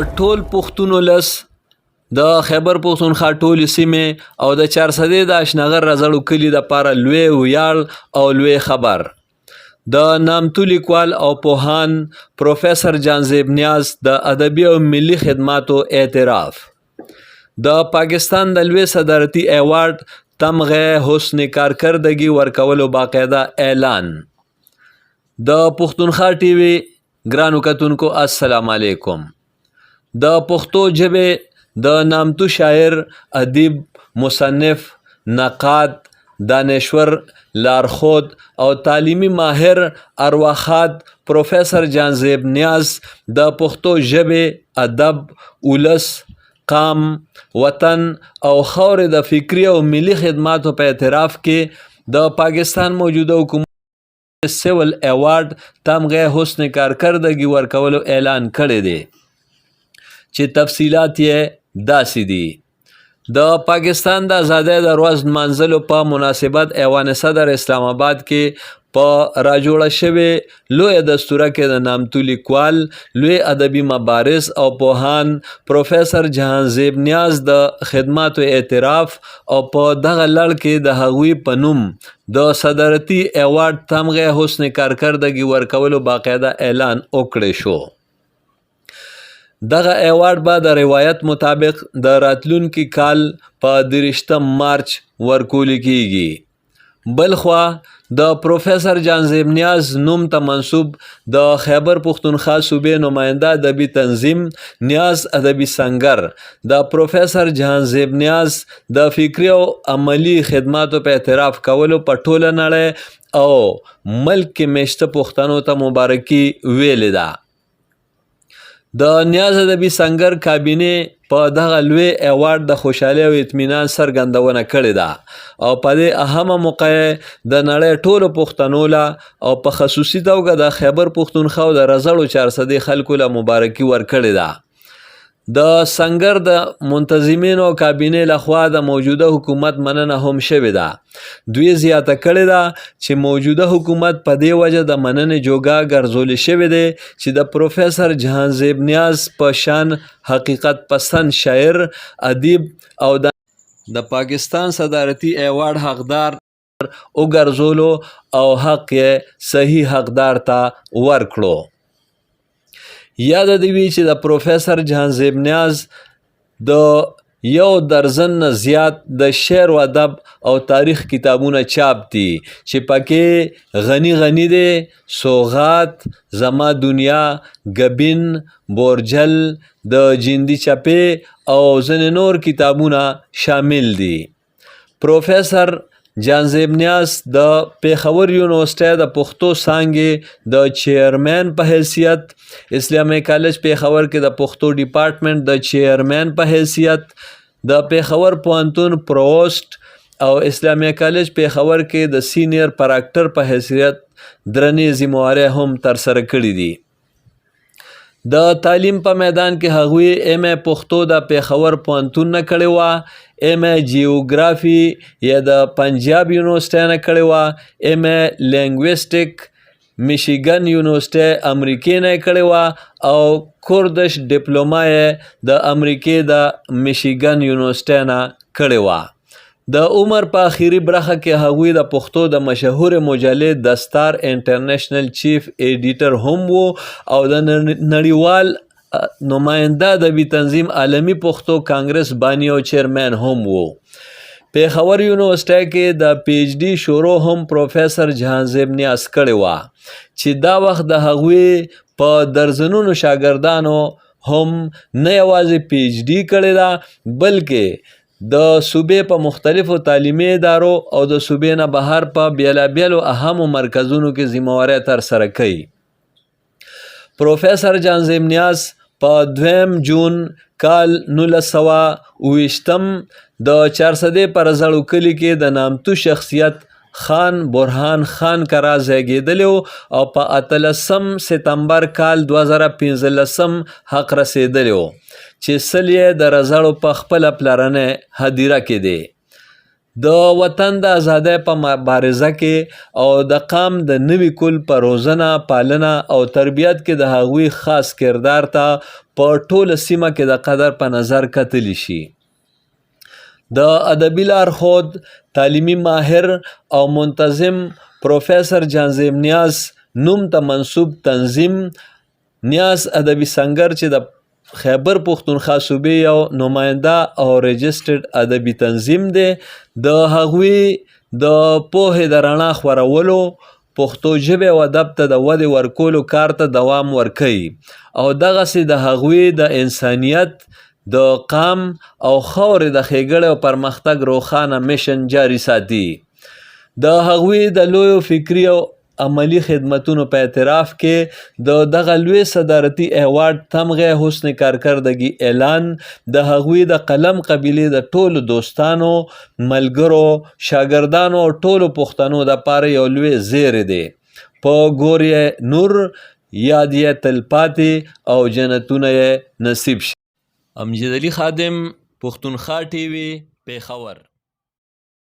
ټول پښتون ولس د خیبر پښتونخوا ټولې سیمې او د چارسدې د اشنغر رزړو کلي دپاره لوی ویاړ او لوی خبر. د نامتو لیکوال او پوهان پروفیسر جانزیب نیاز د ادبي او ملي خدماتو اعتراف. د پاکستان د لوی صدارتي ایوارډ تمغه حسن کارکردگی ورکولو باقاعده اعلان. د پښتونخوا ټي وي ګرانو کتونکو السلام علیکم. د پښتو ژبې د نامتو شاعر، ادیب، مصنف، نقاد، دانشور، لارښود او تعلیمي ماهر ارواښاد پروفیسر جانزیب نیاز د پښتو ژبې، ادب، ولس، قام، وطن او خاورې د فکري او ملي خدماتو په اعتراف کې د پاکستان موجوده حکومت سیول ایوارډ تمغه حسن کارکردگی ورکولو اعلان کړی دی، چې تفصیلات یې داسې دي. د پاکستان د ازادۍ د ورځ نمانځلو په مناسبت ایوان صدر اسلام آباد کې په راجوړه شوې لویه دستوره کې د نامتو لیکوال، لوی ادبي مبارز او پوهان پروفیسر جهانزیب نیاز د خدماتو اعتراف او په دغه لړ کې د هغوی په نوم د صدارتي ایوارډ تمغه حسن کارکردگی ورکولو باقاعده اعلان وکړی شو. دغه ایوارډ به د روایت مطابق د راتلونکي کال په 30 مارچ ورکول کیږي. بلخوا د پروفیسر جانزیب نیاز نوم ته منسوب د خیبر پښتونخوا صوبې نماینده ادبي تنظیم نیاز ادبي سنگر د پروفیسر جهانزیب نیاز د فکري او عملی خدماتو په اعتراف کولو په ټوله نړۍ او ملک کې میشته پښتنو ته مبارکي ویلې ده. د نیاز ادبي سنگر کابینې په دغه لوی ایوارډ د خوشحالۍ او اطمینان څرګندونه کړې ده او په دې اهمه موقع د نړۍ ټولو پښتنو له او په خصوصي توګه د خیبر پښتونخوا او د رزړو چارسدې خلکو له مبارکي ورکړې ده. د سنگر د منتظمینو او کابینې لخوا د موجوده حکومت مننه هم شوې ده. دوی زیاته کړې ده چې موجوده حکومت په دې وجه د مننې جوګه ګرځولې شوی دی چې د پروفیسر جهانزیب نیاز په شان حقیقت پسند شاعر، ادیب او د پاکستان صدارتي ایوارډ حقدار وګرځولو او حق یې صحیح حقدار ته ورکړو. یاد دی وی چې د پروفیسر جهانزیب نیاز د 1 درجن نه زیات د شعر و ادب او تاریخ کتابونه چاپ دي چې پکې غنی دی، سوغات، زما دنیا، گبین، بورجل، د جندي چپې او ځینې نور کتابونه شامل دي. پروفیسر جانزیب نیاز د پیښور یونیورسټۍ د پښتو څانګې د چیرمین په حیثیت، اسلامي کالج پیښور کې د پښتو ډپارټمنټ د چیرمین په حیثیت، د پیښور پوهنتون پرووسټ او اسلامي کالج پیښور کې د سینیر پراکټر په حیثیت درنې ذمہوارۍ هم ترسره کړي دي. د تعلیم په میدان کې هغوی ایم ای پښتو د پیښور پوهنتون نه کړې وه، ایم ای جیوګرافي یا د پنجاب یونیورسټۍ نه کړې وه، ایم ای لینګویسټک میشیګن یونیورسټۍ امریکې نه کړې وه او کوردش ډپلوما یې د امریکې د میشیګن یونیورسټۍ نه کړې وه. د عمر په اخیری برخه کې هغوی د پښتو د مشهور مجلې دستار انټرنیشنل چیف ایډیټر هم وو او د نړیوال نماینده ادبي تنظیم عالمي پښتو کانګرس بانی او چیرمین هم وو. پیښور یونیورسټۍ کې د پی ایچ ډي شروع هم پروفیسر جهانزیب نیاز کړې وه چې دا وخت د هغوی په درځنونو شاګردانو هم نه یوازې پی ایچ ډي کړې ده بلکې د صوبې په مختلفو تعلیمي ادارو او د صوبې نه بهر په بیلابیلو اهمو مرکزونو کې ذمہوارۍ ترسره کوي. پروفیسر جانزیب نیاز په 2 جون کال 1929 د چارسدې په رزړو کلي کې د نامتو شخصیت خان برهان خان کرا زیږېدلی او په 18 ستمبر کال 2015 حق رسېدلی و چې سل یې د رزړو په خپله پلرنۍ هدیره کې دی. د وطن د ازادۍ په مبارزه کې او د قام د نوي کل په روزنه، پالنه او تربیت کې د هغوی خاص کردار ته په ټوله سیمه کې د قدر په نظر کتلی شي. د ادبي لارښود، تعلیمي ماهر او منتظم پروفیسر جانزیب نیاز نوم ته منسوب تنظیم نیاز ادبي سنګر چې د خیبر پښتونخوا صوبې یو نماینده او رجسټرډ ادبي تنظیم دی، د هغوی د پوهې د رڼا خورولو، پښتو ژبې او ادب ته د ودې ورکولو کار ته دوام ورکوي او دغسې د هغوی د انسانیت، د قام او خاورې د ښېګړې او پرمختګ روښانه میشن جاري ساتي. د هغوی د لویو فکري او عملی خدمتونو په اعتراف کې د دغه لوی صدارتي ایوارډ تمغه حسن کارکردګي اعلان د هغوی د قلم قبیلې د ټولو دوستانو، ملګرو، شاګردانو او ټولو پښتنو دپاره یو لوی زیری دی. په ګور یې نور، یاد یې تلپاتې او جنتونه یې نصیب شي. امجد علي خادم، پښتونخوا ټي وي، پېښور.